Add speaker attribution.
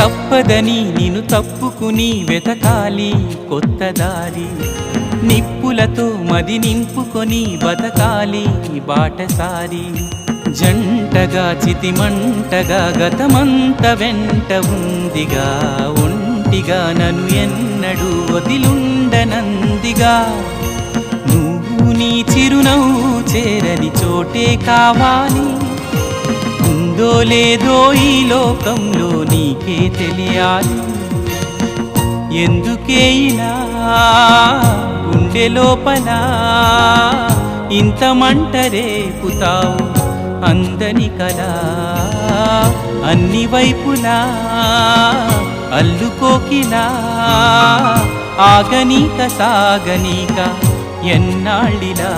Speaker 1: తప్పదని నిన్ను తప్పుకుని వెతకాలి కొత్త దారి నిప్పులతో మది నింపుకొని బతకాలి బాటసారి జంటగా చితిమంటగా గతమంత వెంట ఉందిగా ఒంటిగా నన్ను ఎన్నడూ వదిలుండనందిగా నువ్వు నీ చిరునవ్వు చేరని చోటే కావాలి ఉందో లేదో ఈ లోకంలో నీకే తెలియాలి ఎందుకే ఇలా గుండె లోపల ఇంత మంట రేపుతావు అందని కలా అన్ని వైపులా అల్లుకోకిలా ఆగనీక సాగనీక ఎన్నాళ్ళిలా